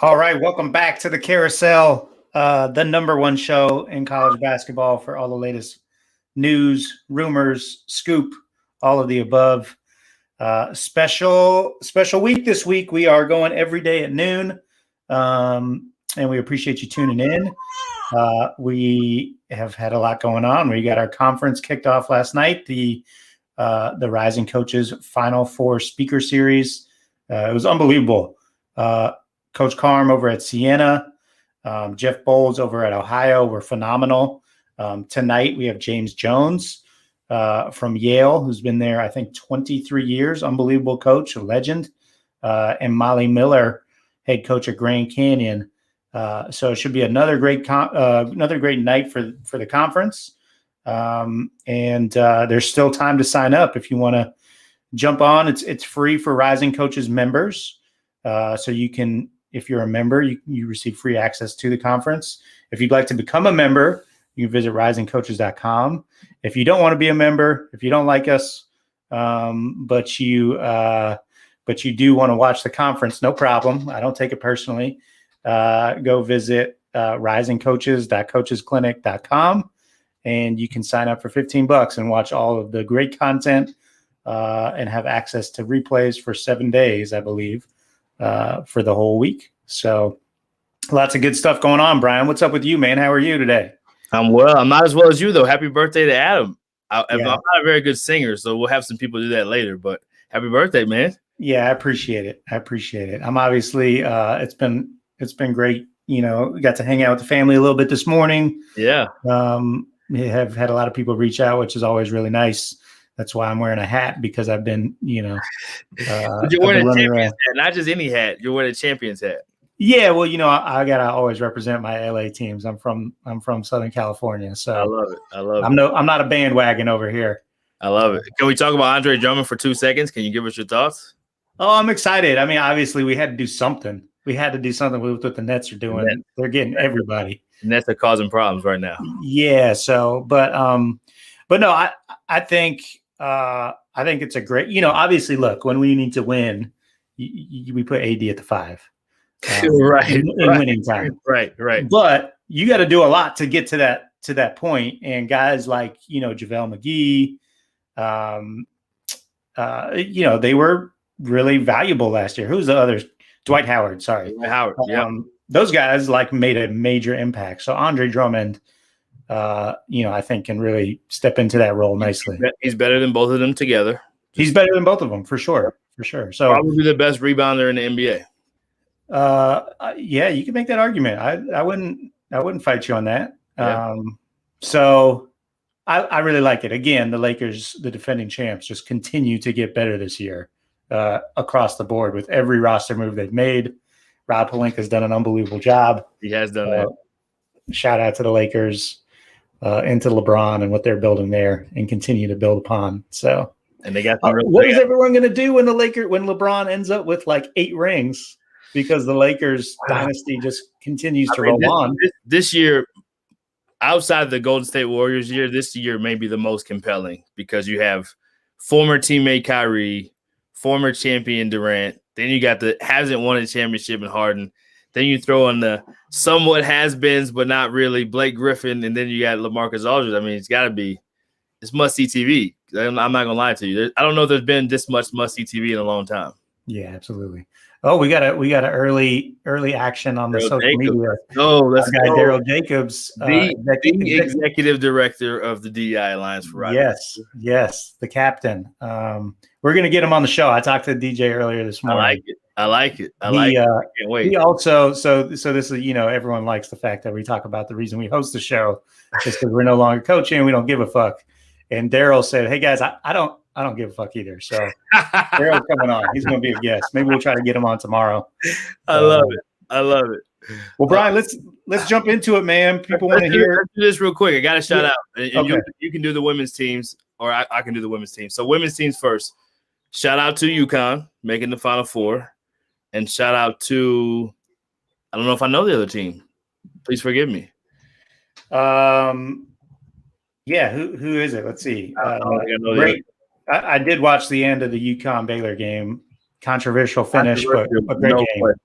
All right, welcome back to the Carousel, the number one show in college basketball for all the latest news, rumors, scoop, all of the above. Special week this week. We are going every day at noon, and we appreciate you tuning in. We have had a lot going on. We got our conference kicked off last night. The Rising Coaches Final Four Speaker Series. It was unbelievable. Coach Carm over at Siena, Jeff Bowles over at Ohio were phenomenal. Tonight we have James Jones from Yale, who's been there, I think, 23 years. Unbelievable coach, a legend. And Molly Miller, head coach at Grand Canyon. So it should be another great night for the conference. And there's still time to sign up if you want to jump on. It's free for Rising Coaches members. So you can, if you're a member, you receive free access to the conference. If you'd like to become a member, you can visit risingcoaches.com. If you don't want to be a member, if you don't like us, but you do want to watch the conference, no problem. I don't take it personally. Go visit risingcoaches.coachesclinic.com, and you can sign up for $15 and watch all of the great content and have access to replays for 7 days, I believe. For the whole week. So lots of good stuff going on. Brian, what's up with you, man? How are you today? I'm well. I'm not as well as you, though. Happy birthday to Adam. I'm not a very good singer, so we'll have some people do that later, but happy birthday, man. Yeah, I appreciate it. I'm obviously it's been great. You know, we got to hang out with the family a little bit this morning. Yeah. We have had a lot of people reach out, which is always really nice. That's why I'm wearing a hat, because I've been, you're wearing a Champions hat, not just any hat. You're wearing a Champions hat. Yeah, well, I gotta always represent my LA teams. I'm from Southern California, so I love it. I'm not a bandwagon over here. I love it. Can we talk about Andre Drummond for 2 seconds? Can you give us your thoughts? Oh, I'm excited. I mean, obviously, we had to do something. with what the Nets are doing. Nets. They're getting everybody. Nets are causing problems right now. Yeah. So, but no, I think it's a great, obviously, look, when we need to win, we put AD at the 5. Right. In winning time. Right. But you got to do a lot to get to that point. And guys like, JaVale McGee, they were really valuable last year. Who's the others? Dwight Howard. Sorry. Howard. Yeah. Those guys made a major impact. So Andre Drummond, I think can really step into that role nicely. He's better than both of them together. He's better than both of them for sure. So probably the best rebounder in the NBA. Yeah, you can make that argument. I wouldn't fight you on that. Yeah. So I really like it. Again, the Lakers, the defending champs, just continue to get better this year across the board with every roster move they've made. Rob Pelinka's done an unbelievable job. He has done that. Shout out to the Lakers, into LeBron and what they're building there, and continue to build upon. So, and they got what is everyone going to do when LeBron ends up with 8 rings? Because the Lakers dynasty just continues to roll on. This year, outside of the Golden State Warriors year, this year may be the most compelling, because you have former teammate Kyrie, former champion Durant. Then you got the hasn't won a championship in Harden. Then you throw in the somewhat has-beens, but not really, Blake Griffin. And then you got LaMarcus Aldridge. I mean, it's must-see TV. I'm not going to lie to you. I don't know if there's been this much must-see TV in a long time. Yeah, absolutely. Oh, we got an early action on the social media. Oh, let's go. Daryl Jacobs, the executive director of the DEI Alliance for Rising. Yes, the captain. We're going to get him on the show. I talked to DJ earlier this morning. I like it. I can't wait. He also, so this is, everyone likes the fact that we talk about the reason we host the show is because we're no longer coaching. We don't give a fuck. And Daryl said, "Hey guys, I don't give a fuck either." So Daryl's coming on. He's going to be a guest. Maybe we'll try to get him on tomorrow. I love it. Well, Brian, let's jump into it, man. People want to hear. Let's do this real quick. I got to shout out. And okay. You can do the women's teams, or I can do the women's team. So women's teams first. Shout out to UConn making the Final Four, and shout out to, I don't know if I know the other team. Please forgive me. Yeah, who is it? Let's see. Great. I did watch the end of the UConn Baylor game. Controversial finish, but a great game.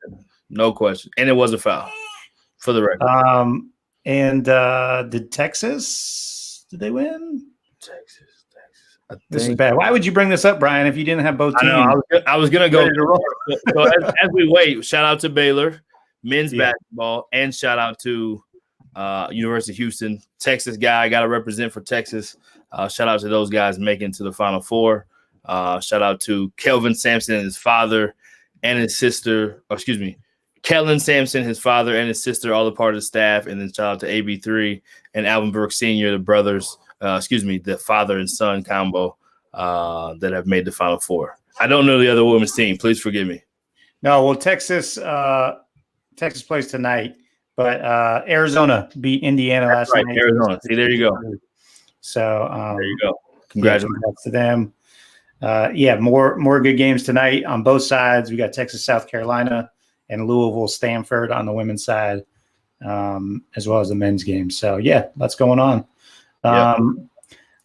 No question. And it was a foul for the record. And did Texas? Did they win? Texas. This is bad. Why would you bring this up, Brian, if you didn't have both teams? I was going to go. So as we wait, shout out to Baylor men's basketball, and shout out to University of Houston. Texas guy, got to represent for Texas. Shout out to those guys making to the Final Four. Shout out to Kelvin Sampson and his father and his sister. Kellen Sampson, his father and his sister, all a part of the staff. And then shout out to AB3 and Alvin Brooks Sr., the brothers. The father and son combo that have made the Final Four. I don't know the other women's team. Please forgive me. No, well, Texas plays tonight, but Arizona beat Indiana last night. Arizona. See, there you go. So there you go. Congratulations to them. More good games tonight on both sides. We got Texas, South Carolina, and Louisville, Stanford on the women's side, as well as the men's game. So lots going on.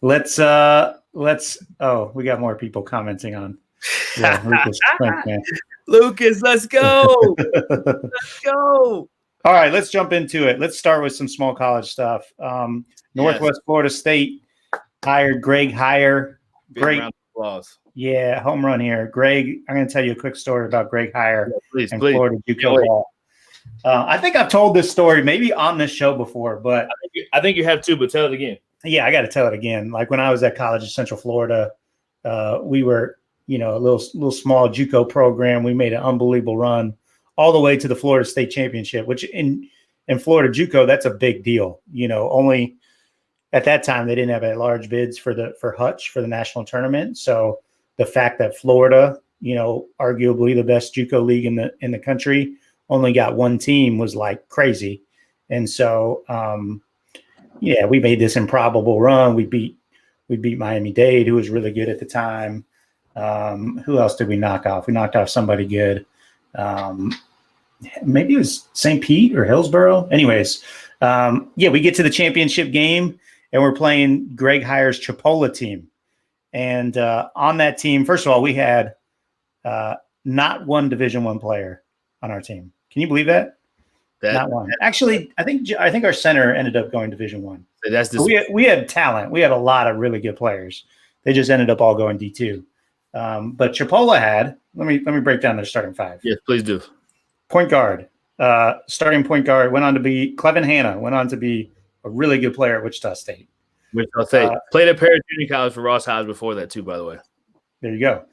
Let's we got more people commenting on Lucas, let's go. Let's go. All right, let's jump into it. Let's start with some small college stuff. Northwest Florida State hired Greg Heyer. Great applause. Yeah, home run here. Greg, I'm going to tell you a quick story about Greg Heyer and Florida JUCO ball. I think I've told this story maybe on this show before, but I think you have too, but tell it again. Yeah, I got to tell it again. Like when I was at college in Central Florida, we were, a little small JUCO program. We made an unbelievable run all the way to the Florida State Championship, which in Florida JUCO, that's a big deal. Only at that time they didn't have large bids for Hutch for the national tournament. So the fact that Florida, arguably the best JUCO league in the country, only got one team was like crazy. And so we made this improbable run. We beat Miami-Dade, who was really good at the time. Who else did we knock off? We knocked off somebody good. Maybe it was St. Pete or Hillsborough. Anyways, we get to the championship game, and we're playing Greg Heyer's Chipola team. And on that team, first of all, we had not one Division I player on our team. Can you believe that? Not one. Actually, I think our center ended up going Division I. We had talent. We had a lot of really good players. They just ended up all going D2. But Chipola had. Let me break down their starting five. Yes, please do. Point guard, starting point guard went on to be Clevin Hanna. Went on to be a really good player at Wichita State. Wichita State played at Paris Junior College for Ross Hodge before that too. By the way, there you go.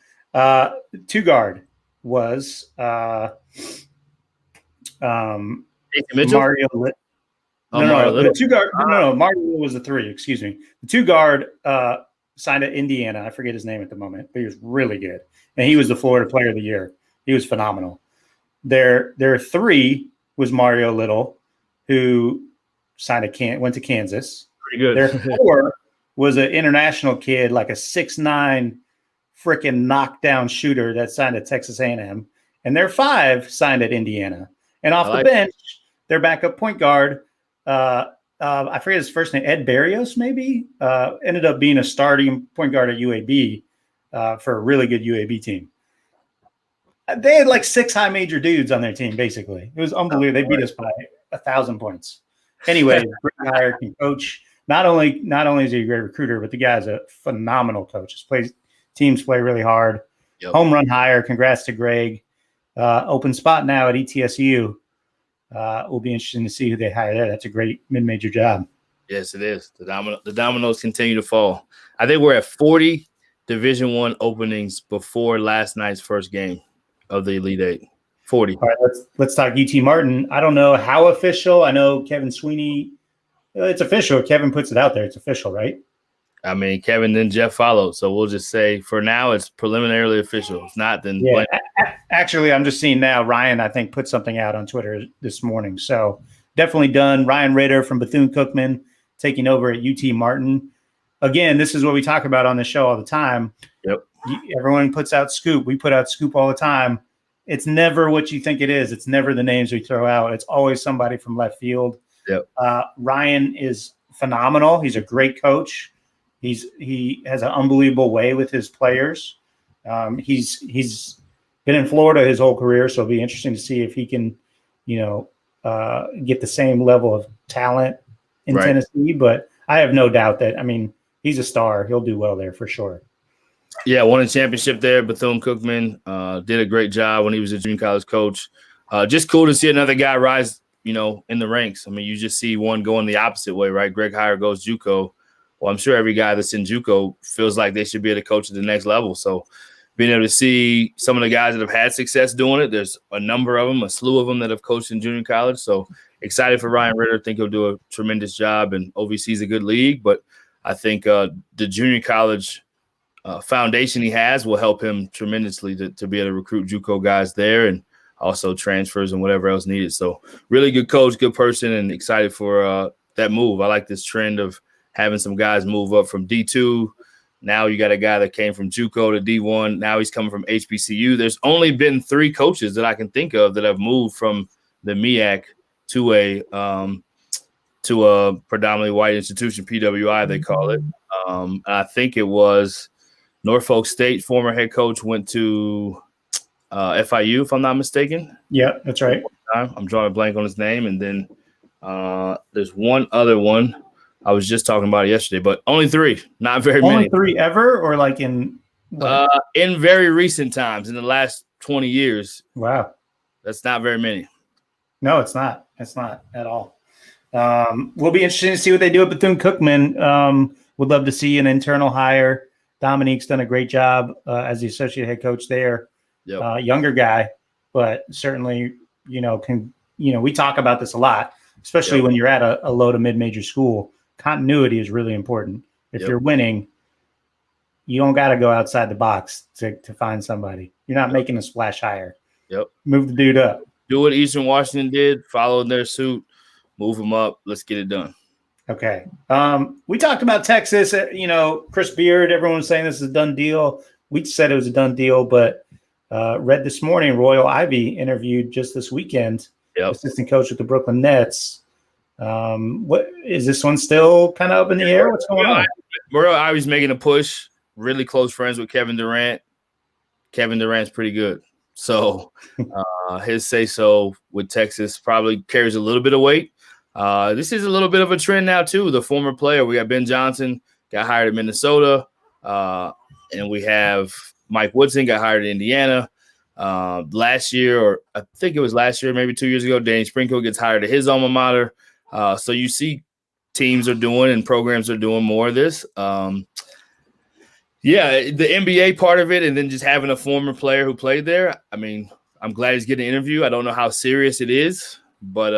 Two guard was Mario Litt. The two guard. No, Mario was the three. Excuse me. The two guard signed at Indiana. I forget his name at the moment, but he was really good, and he was the Florida Player of the Year. He was phenomenal. Their three was Mario Little, who went to Kansas. Pretty good. Their four was an international kid, like a 6'9" freaking knockdown shooter that signed at Texas A&M, and their five signed at Indiana. And off the bench, their backup point guard, I forget his first name, Ed Barrios, maybe, ended up being a starting point guard at UAB for a really good UAB team. They had like 6 high major dudes on their team, basically. It was unbelievable. They beat us by 1,000 points. Anyway, Greg Heyer can coach. Not only is he a great recruiter, but the guy's a phenomenal coach. Teams play really hard. Yep. Home run hire. Congrats to Greg. Open spot now at ETSU. Will be interesting to see who they hire there. That's a great mid-major job. Yes, it is. The dominoes continue to fall. I think we're at 40 Division I openings before last night's first game of the Elite Eight. 40. All right, let's talk UT Martin. I don't know how official. I know Kevin Sweeney. It's official. Kevin puts it out there. It's official, right? I mean, Kevin, then Jeff followed. So we'll just say for now it's preliminarily official. If not, then actually, I'm just seeing now. Ryan, I think, put something out on Twitter this morning. So definitely done. Ryan Ritter from Bethune-Cookman taking over at UT Martin. Again, this is what we talk about on the show all the time. Yep. Everyone puts out scoop. We put out scoop all the time. It's never what you think it is. It's never the names we throw out. It's always somebody from left field. Yep. Ryan is phenomenal. He's a great coach. He has an unbelievable way with his players. He's been in Florida his whole career, so it'll be interesting to see if he can get the same level of talent in Right. Tennessee. But I have no doubt that, he's a star. He'll do well there for sure. Yeah, won a championship there. Bethune-Cookman did a great job when he was a junior college coach. Just cool to see another guy rise, in the ranks. You just see one going the opposite way, right? Greg Heyer goes JUCO. Well, I'm sure every guy that's in JUCO feels like they should be able to coach at the next level. So being able to see some of the guys that have had success doing it, there's a number of them, a slew of them that have coached in junior college. So excited for Ryan Ritter. Think he'll do a tremendous job, and OVC is a good league. But I think the junior college foundation he has will help him tremendously to be able to recruit JUCO guys there and also transfers and whatever else needed. So really good coach, good person, and excited for that move. I like this trend of having some guys move up from D2. Now you got a guy that came from JUCO to D1. Now he's coming from HBCU. There's only been 3 coaches that I can think of that have moved from the MEAC to a predominantly white institution, PWI they call it. I think it was Norfolk State former head coach went to FIU, if I'm not mistaken. Yeah, that's right. I'm drawing a blank on his name. And then there's one other one. I was just talking about it yesterday, but only 3, not very many. Only 3 ever, or like in very recent times, in the last 20 years. Wow. That's not very many. No, it's not. It's not at all. Will be interesting to see what they do at Bethune-Cookman. Would love to see an internal hire. Dominique's done a great job as the associate head coach there. Yep. Younger guy, but certainly, we talk about this a lot, especially when you're at a low to mid-major school. Continuity is really important. If you're winning, you don't got to go outside the box to find somebody. You're not making a splash hire. Yep. Move the dude up. Do what Eastern Washington did, follow their suit, move them up. Let's get it done. Okay. We talked about Texas, Chris Beard. Everyone was saying this is a done deal. We said it was a done deal, but read this morning, Royal Ivy interviewed just this weekend, assistant coach with the Brooklyn Nets. What is this one still kind of up in the air? What's going on? Royal Ivy's making a push. Really close friends with Kevin Durant. Kevin Durant's pretty good. So his say-so with Texas probably carries a little bit of weight. This is a little bit of a trend now, too. The former player, we got Ben Johnson, got hired at Minnesota. And we have Mike Woodson, got hired at Indiana. Last year, or I think it was last year, maybe 2 years ago, Danny Sprinkle gets hired at his alma mater. So you see teams are doing and programs are doing more of this. The NBA part of it, and then just having a former player who played there. I'm glad he's getting an interview. I don't know how serious it is, but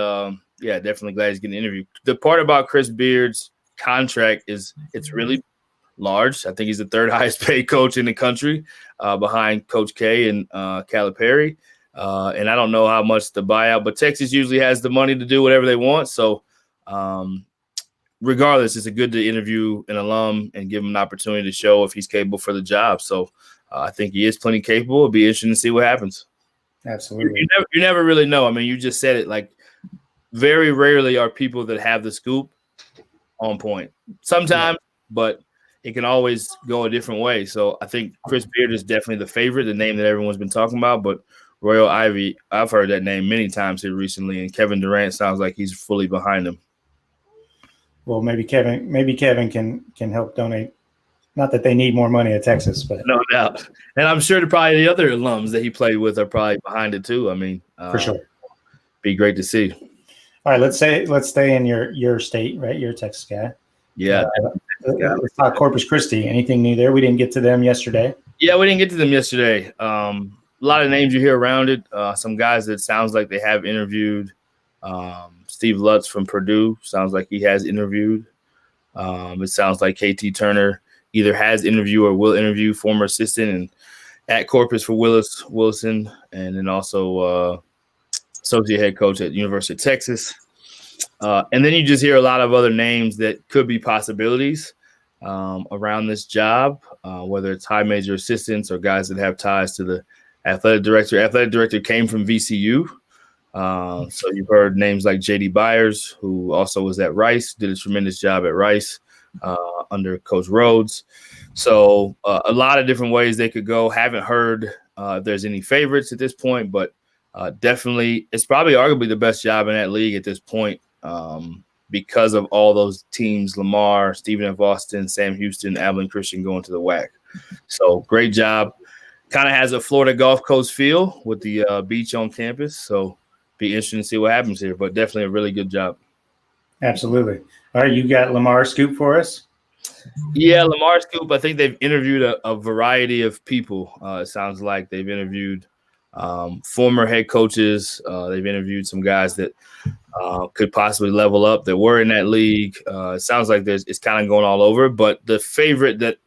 definitely glad he's getting an interview. The part about Chris Beard's contract is it's really large. I think he's the 3rd highest paid coach in the country, behind Coach K and Calipari. And I don't know how much the buyout, but Texas usually has the money to do whatever they want. So regardless, it's good to interview an alum and give him an opportunity to show if he's capable for the job. So I think he is plenty capable. It'll be interesting to see what happens. Absolutely. You never really know. You just said it, like very rarely are people that have the scoop on point. Sometimes, but it can always go a different way. So I think Chris Beard is definitely the favorite, the name that everyone's been talking about. But Royal Ivy, I've heard that name many times here recently, and Kevin Durant sounds like he's fully behind him. Well, maybe Kevin can help donate. Not that they need more money at Texas, but no doubt. And I'm sure probably the other alums that he played with are probably behind it too. For sure, be great to see. All right, let's stay in your state, right? You're a Texas guy. Yeah. Let's talk Corpus Christi. Anything new there? We didn't get to them yesterday. Yeah, we didn't get to them yesterday. A lot of names you hear around it. Some guys that sounds like they have interviewed. Steve Lutz from Purdue sounds like he has interviewed. It sounds like KT Turner either has interviewed or will interview, former assistant and at Corpus for Wilson, and then also associate head coach at University of Texas. And then you just hear a lot of other names that could be possibilities around this job, whether it's high major assistants or guys that have ties to the athletic director. Athletic director came from VCU. So you've heard names like J.D. Byers, who also was at Rice, did a tremendous job at Rice under Coach Rhodes. So a lot of different ways they could go. Haven't heard if there's any favorites at this point, but Definitely, it's probably arguably the best job in that league at this point because of all those teams: Lamar, Stephen F. Austin, Sam Houston, Abilene Christian going to the WAC. So great job. Kind of has a Florida Gulf Coast feel with the beach on campus. So be interesting to see what happens here, but definitely a really good job. Absolutely. All right, you got Lamar scoop for us? Yeah, Lamar Scoop, I think they've interviewed a variety of people. It sounds like they've interviewed former head coaches. They've interviewed some guys that could possibly level up that were in that league. It sounds like it's kind of going all over. But the favorite that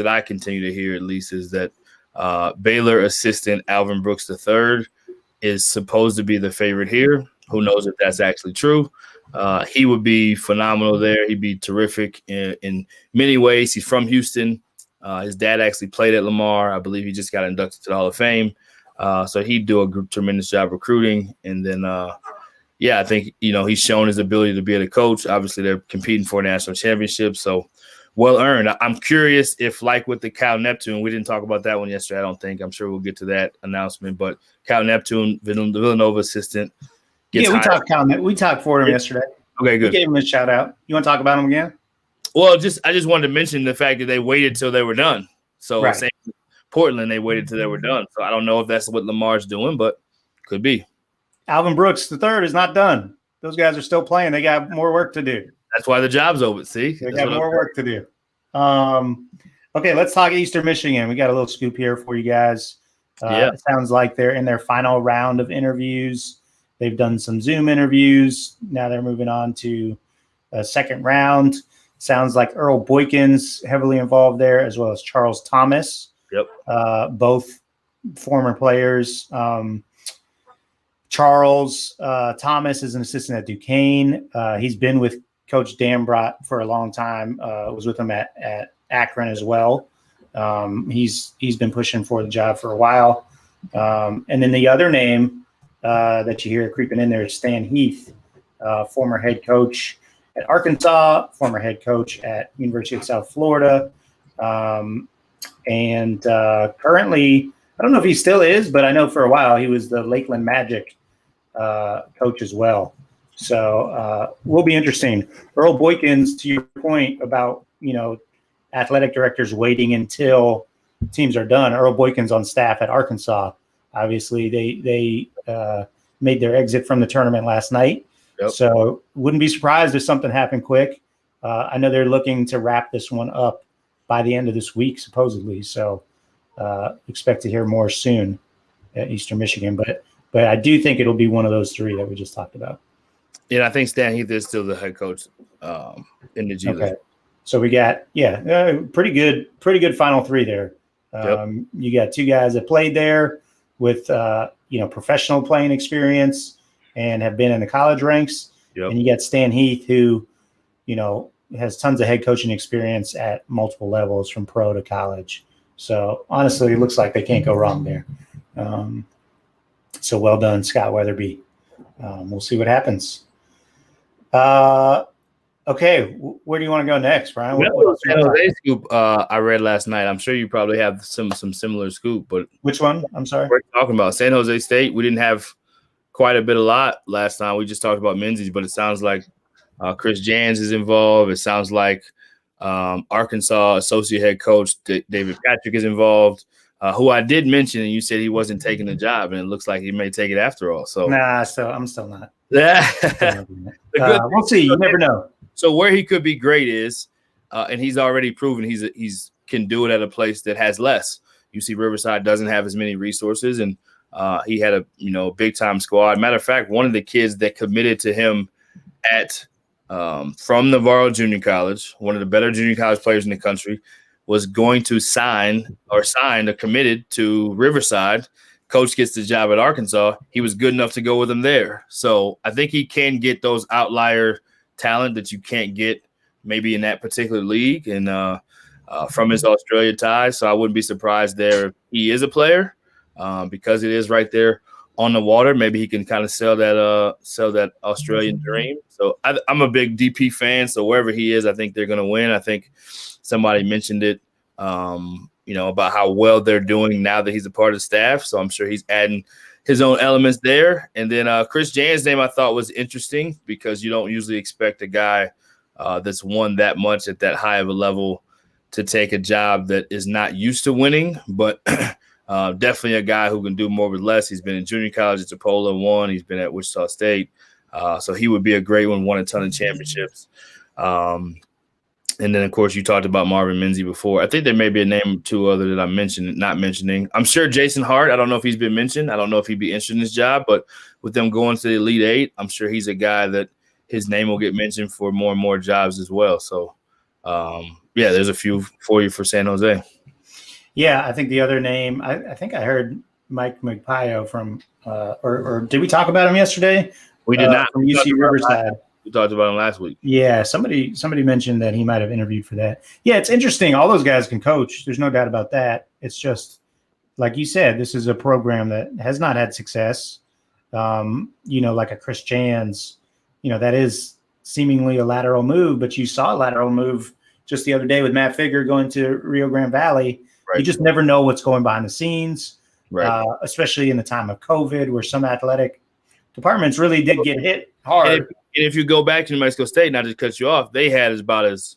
I continue to hear at least is that Baylor assistant Alvin Brooks III is supposed to be the favorite here. Who knows if that's actually true? He would be phenomenal there. He'd be terrific in many ways. He's from Houston. His dad actually played at Lamar. I believe he just got inducted to the Hall of Fame. So he'd do a tremendous job recruiting. And then, I think, he's shown his ability to be a coach. Obviously, they're competing for a national championship. So well earned. I'm curious if, like with the Cal Neptune, we didn't talk about that one yesterday, I don't think. I'm sure we'll get to that announcement. But Cal Neptune, the Villanova assistant. We talked Fordham yesterday. Okay, good. We gave him a shout out. You want to talk about him again? Well, I just wanted to mention the fact that they waited till they were done. So right. Same Portland, they waited till they were done. So I don't know if that's what Lamar's doing, but could be. Alvin Brooks III is not done. Those guys are still playing. They got more work to do. That's why the job's open. See, they got more work to do. Okay, let's talk Eastern Michigan. We got a little scoop here for you guys. It sounds like they're in their final round of interviews. They've done some Zoom interviews. Now they're moving on to a second round. Sounds like Earl Boykins heavily involved there, as well as Charles Thomas. Yep. Both former players. Charles Thomas is an assistant at Duquesne. He's been with Coach Dambrot for a long time. Was with him at Akron as well. He's been pushing for the job for a while. And then the other name that you hear creeping in there is Stan Heath, former head coach at Arkansas, former head coach at University of South Florida, and currently, I don't know if he still is, but I know for a while he was the Lakeland Magic coach as well. So will be interesting. Earl Boykins, to your point about athletic directors waiting until teams are done. Earl Boykins on staff at Arkansas. Obviously, they made their exit from the tournament last night. Yep. So wouldn't be surprised if something happened quick. I know they're looking to wrap this one up by the end of this week, supposedly. So expect to hear more soon at Eastern Michigan. But I do think it'll be one of those three that we just talked about. Yeah, I think Stan Heath is still the head coach in the G League. Okay. So we got, pretty good final three there. You got two guys that played there with, professional playing experience and have been in the college ranks. Yep. And you got Stan Heath, who, has tons of head coaching experience at multiple levels from pro to college. So honestly, it looks like they can't go wrong there. So well done, Scott Weatherby. We'll see what happens. Okay, where do you want to go next, Brian? San Jose scoop I read last night. I'm sure you probably have some similar scoop, but which one? I'm sorry. We're talking about San Jose State. We didn't have quite a lot last time. We just talked about Menzies, but it sounds like Chris Jans is involved. It sounds like Arkansas associate head coach David Patrick is involved. Who I did mention, and you said he wasn't taking the job, and it looks like he may take it after all. So I'm still not. Yeah, we'll see. You never know. So where he could be great is, and he's already proven he's can do it at a place that has less. UC Riverside doesn't have as many resources, and he had a big time squad. Matter of fact, one of the kids that committed to him at from Navarro Junior College, one of the better junior college players in the country, was going to signed or committed to Riverside. Coach gets the job at Arkansas. He was good enough to go with him there. So I think he can get those outlier talent that you can't get maybe in that particular league and from his Australia ties. So I wouldn't be surprised there if he is a player because it is right there on the water. Maybe he can kind of sell that Australian dream. So I'm a big DP fan. So wherever he is, I think they're going to win. I think somebody mentioned it, about how well they're doing now that he's a part of the staff. So I'm sure he's adding his own elements there. And then Chris Jan's name I thought was interesting because you don't usually expect a guy that's won that much at that high of a level to take a job that is not used to winning, but definitely a guy who can do more with less. He's been in junior college at Chipola, won. He's been at Wichita State. So he would be a great one, won a ton of championships. And then, of course, you talked about Marvin Minzy before. I think there may be a name or two other that I'm not mentioning. I'm sure Jason Hart, I don't know if he's been mentioned. I don't know if he'd be interested in this job, but with them going to the Elite Eight, I'm sure he's a guy that his name will get mentioned for more and more jobs as well. So, yeah, there's a few for you for San Jose. Yeah, I think the other name, I think I heard Mike Magpayo from, or did we talk about him yesterday? We did not. From UC Riverside. We talked about him last week. Yeah, somebody mentioned that he might have interviewed for that. Yeah, it's interesting. All those guys can coach. There's no doubt about that. It's just, like you said, this is a program that has not had success. Like a Chris Jan's, that is seemingly a lateral move, but you saw a lateral move just the other day with Matt Figure going to Rio Grande Valley. Right. You just never know what's going behind the scenes, right? Especially in the time of COVID, where some athletic departments really did get hit hard. And if you go back to New Mexico State, not to cut you off, they had about as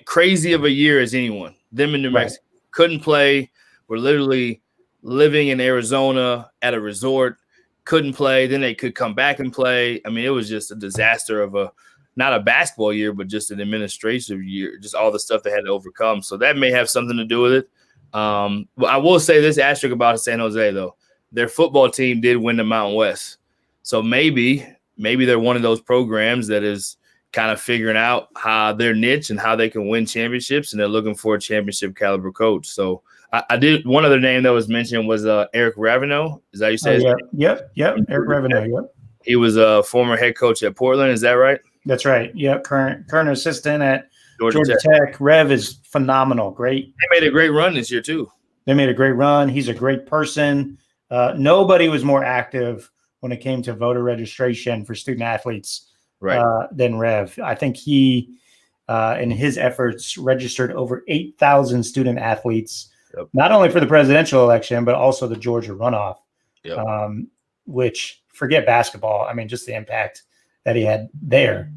crazy of a year as anyone. Them in New Mexico couldn't play. Were literally living in Arizona at a resort, couldn't play. Then they could come back and play. I mean, it was just a disaster of not a basketball year, but just an administrative year, just all the stuff they had to overcome. So that may have something to do with it. But I will say this asterisk about San Jose, though. Their football team did win the Mountain West. So maybe they're one of those programs that is kind of figuring out how their niche and how they can win championships, and they're looking for a championship caliber coach. So I did – one other name that was mentioned was Eric Ravenel. Is that how you say it? Yep. Eric Ravenel, yep. He was a former head coach at Portland. Is that right? That's right. Yep. Current assistant at Georgia Tech. Rev is phenomenal. Great. They made a great run this year too. They made a great run. He's a great person. Nobody was more active when it came to voter registration for student athletes than Rev. I think he, in his efforts, registered over 8,000 student athletes, not only for the presidential election, but also the Georgia runoff, which, forget basketball, I mean, just the impact that he had there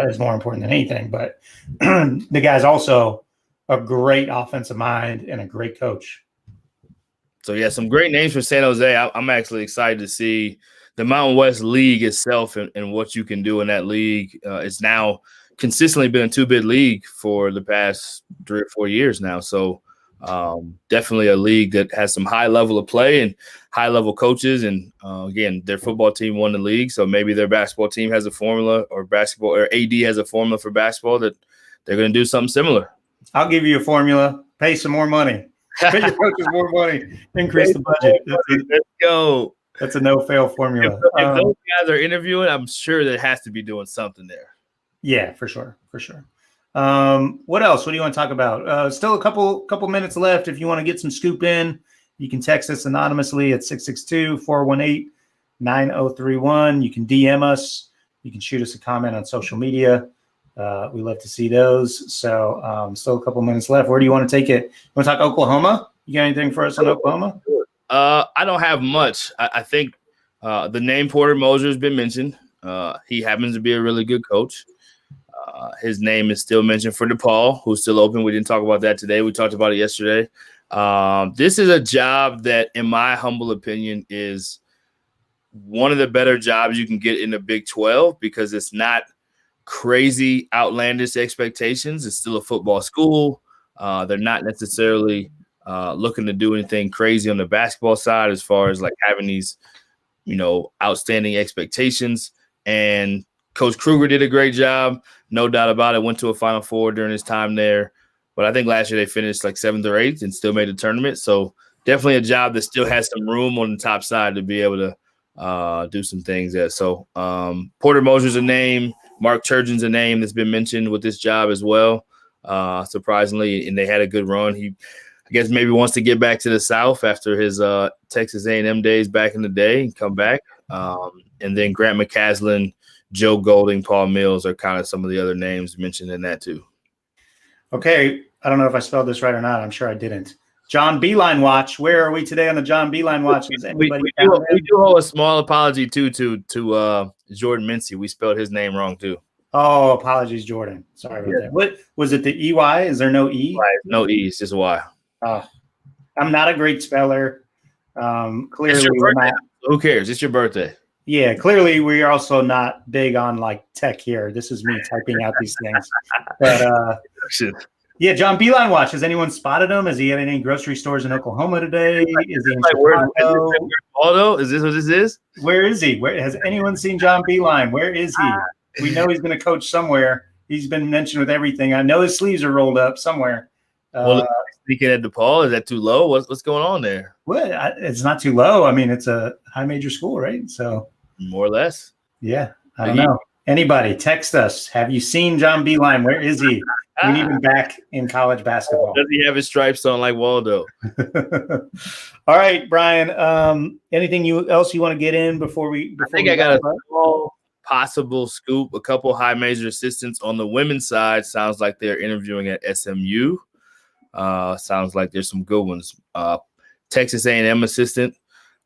is more important than anything. But the guy's also a great offensive mind and a great coach. So, yeah, some great names for San Jose. I'm actually excited to see the Mountain West League itself and what you can do in that league. It's now consistently been a two-bid league for the past 3 or 4 years now. So, definitely a league that has some high level of play and high level coaches. And again, their football team won the league. So maybe their basketball team has a formula, or AD has a formula for basketball that they're going to do something similar. I'll give you a formula. Pay some more money. Pay your coaches more money. Increase the budget. Let's go. That's a no-fail formula. If those guys are interviewing, I'm sure there has to be doing something there. Yeah, for sure. What else? What do you want to talk about? Still a couple minutes left. If you want to get some scoop in, you can text us anonymously at 662-418-9031. You can DM us. You can shoot us a comment on social media. We love to see those. So still a couple minutes left. Where do you want to take it? You want to talk Oklahoma? You got anything for us on Oklahoma? I don't have much. I think the name Porter Moser has been mentioned. He happens to be a really good coach. His name is still mentioned for DePaul, who's still open. We didn't talk about that today. We talked about it yesterday. This is a job that, in my humble opinion, is one of the better jobs you can get in the Big 12 because it's not crazy, outlandish expectations. It's still a football school. They're not necessarily looking to do anything crazy on the basketball side as far as like having these, outstanding expectations. And Coach Kruger did a great job, no doubt about it. Went to a Final Four during his time there. But I think last year they finished like 7th or 8th and still made the tournament. So definitely a job that still has some room on the top side to be able to do some things there. So Porter Moser's a name. Mark Turgeon's a name that's been mentioned with this job as well, surprisingly. And they had a good run. He, I guess, maybe wants to get back to the South after his Texas A&M days back in the day and come back. And then Grant McCaslin, Joe Golding, Paul Mills are kind of some of the other names mentioned in that too. Okay, I don't know if I spelled this right or not. I'm sure I didn't. John Beeline watch. Where are we today on the John Beeline watch? Is anybody we do owe a small apology to Jordan Mincy. We spelled his name wrong too. Oh, apologies, Jordan. Sorry about that. What was it? The EY? Is there no E? Right, no E. It's just Y. I'm not a great speller. Clearly, who cares? It's your birthday. Yeah, clearly we are also not big on like tech here. This is me typing out these things. But yeah, John Beeline watch. Has anyone spotted him? Has he at any grocery stores in Oklahoma today? Is he in Chicago? Waldo? Is this what this is? Where is he? Where has anyone seen John Beeline? Where is he? We know he's going to coach somewhere. He's been mentioned with everything. I know his sleeves are rolled up somewhere. Speaking at DePaul, is that too low? What's going on there? Well, it's not too low. I mean, it's a high major school, right? So more or less. Yeah, I don't know. Anybody text us. Have you seen John Beeline? Where is he? We need him back in college basketball. Does he have his stripes on like Waldo? All right, Brian. Anything else you want to get in before we? I think I got a small possible scoop. A couple high major assistants on the women's side. Sounds like they're interviewing at SMU. Sounds like there's some good ones. Texas A&M assistant.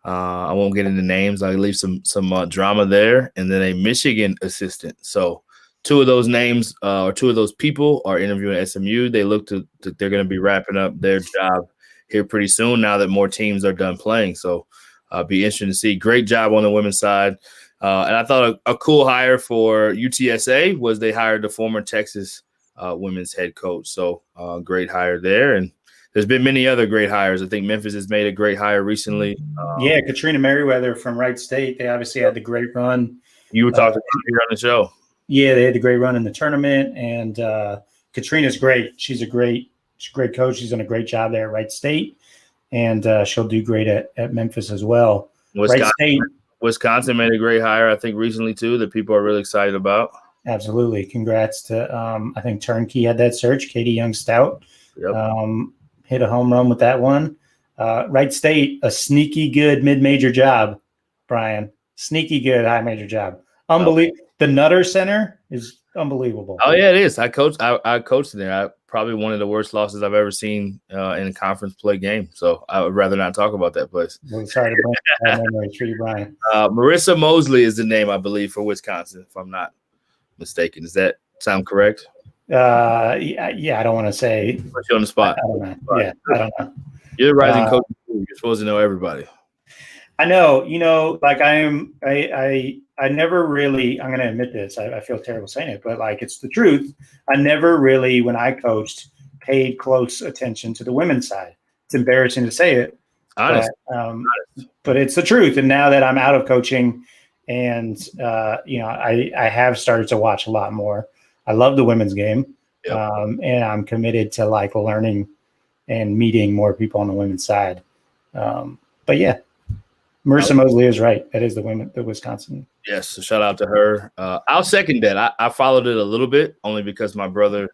I won't get into names. I'll leave some drama there, and then a Michigan assistant. So two of those names or two of those people are interviewing at SMU. They look to they're going to be wrapping up their job here pretty soon now that more teams are done playing. So be interesting to see. Great job on the women's side. And I thought a cool hire for UTSA was they hired the former Texas women's head coach. So great hire there. And there's been many other great hires. I think Memphis has made a great hire recently. Yeah, Katrina Merriweather from Wright State. They obviously had the great run. You were talking here on the show. Yeah, they had the great run in the tournament. And Katrina's great. She's a great coach. She's done a great job there at Wright State. And she'll do great at Memphis as well. Wisconsin made a great hire, I think, recently, too, that people are really excited about. Absolutely. Congrats to, I think Turnkey had that search. Katie Young-Stout hit a home run with that one. Wright State, a sneaky good mid-major job, Brian. Sneaky good high major job. Unbelievable. The Nutter Center is unbelievable. Oh, yeah, it is. I coached there. Probably one of the worst losses I've ever seen in a conference play game. So I would rather not talk about that place. Well, sorry to bring that memory for you, Brian. Marissa Mosley is the name, I believe, for Wisconsin, if I'm not mistaken. Does that sound correct? Yeah, I don't want to say. Put you on the spot. I don't know. Yeah, I don't know. You're the rising coach. You're supposed to know everybody. I know. Like I never really, I'm going to admit this. I feel terrible saying it, but like it's the truth. I never really, when I coached, paid close attention to the women's side. It's embarrassing to say it. Honest. But it's the truth. And now that I'm out of coaching and, I have started to watch a lot more. I love the women's game. Yep. And I'm committed to like learning and meeting more people on the women's side. But yeah, Marissa Mosley is right. That is the Wisconsin. Yes. So shout out to her. I'll second that. I followed it a little bit only because my brother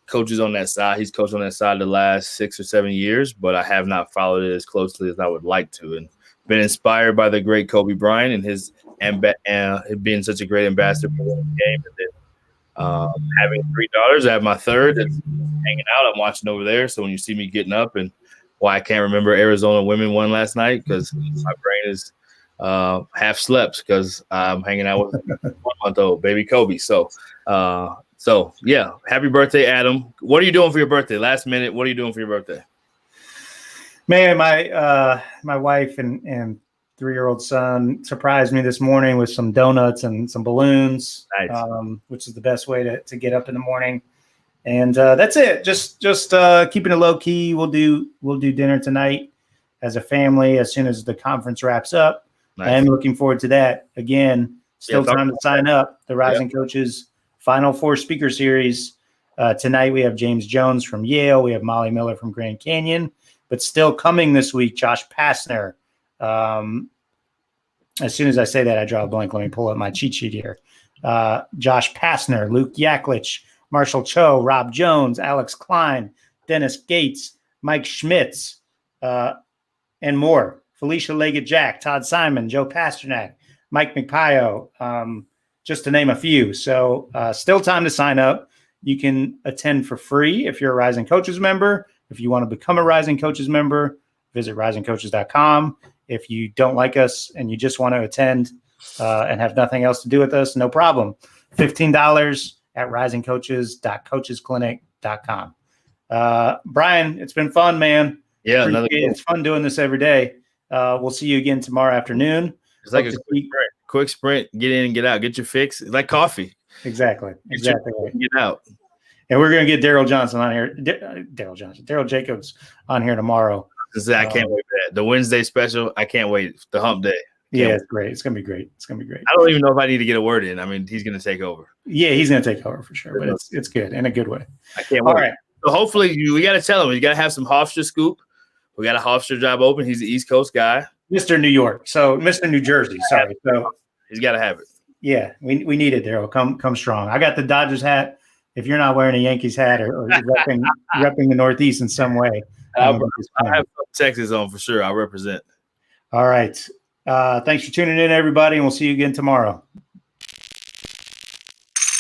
coaches on that side. He's coached on that side the last 6 or 7 years, but I have not followed it as closely as I would like to. And been inspired by the great Kobe Bryant and his being such a great ambassador for the game. And then having 3 daughters, I have my third that's hanging out. I'm watching over there. So when you see me getting up and why I can't remember Arizona women won last night because my brain is half slept because I'm hanging out with 1-month-old baby Kobe. So yeah, happy birthday, Adam. What are you doing for your birthday? Last minute, what are you doing for your birthday? Man, my wife and 3-year-old son surprised me this morning with some donuts and some balloons, nice. Which is the best way to get up in the morning. And that's it. Just keeping it low key. We'll do dinner tonight as a family as soon as the conference wraps up. Nice. I am looking forward to that. Again, still time to sign up. The Rising Coaches Final Four Speaker Series. Tonight we have James Jones from Yale. We have Molly Miller from Grand Canyon. But still coming this week, Josh Pastner. As soon as I say that, I draw a blank. Let me pull up my cheat sheet here. Josh Pastner, Luke Yaklich, Marshall Cho, Rob Jones, Alex Klein, Dennis Gates, Mike Schmitz, and more. Felicia Leggett-Jack, Todd Simon, Joe Pasternak, Mike McPaio, just to name a few. So still time to sign up. You can attend for free if you're a Rising Coaches member. If you want to become a Rising Coaches member, visit risingcoaches.com. If you don't like us and you just want to attend and have nothing else to do with us, no problem. $15 at risingcoaches.coachesclinic.com. Brian, it's been fun, man. Yeah, it's fun doing this every day. We'll see you again tomorrow afternoon. It's like a quick sprint. Get in and get out. Get your fix. It's like coffee. Exactly. Get out. And we're going to get Daryl Johnson on here. Daryl Jacobs on here tomorrow. I can't wait for that. The Wednesday special. I can't wait. The hump day. It's great. It's going to be great. I don't even know if I need to get a word in. I mean, he's going to take over. Yeah, he's going to take over for sure. But it's good in a good way. I can't wait. All right. So hopefully we got to tell him. You got to have some Hofstra scoop. We got a Hofstra job open. He's the East Coast guy. Mr. New York. So Mr. New Jersey. Sorry. So he's got to have it. Yeah, we need it, Daryl. Come strong. I got the Dodgers hat. If you're not wearing a Yankees hat or repping the Northeast in some way, I have Texas on for sure. I'll represent. All right. Thanks for tuning in, everybody, and we'll see you again tomorrow.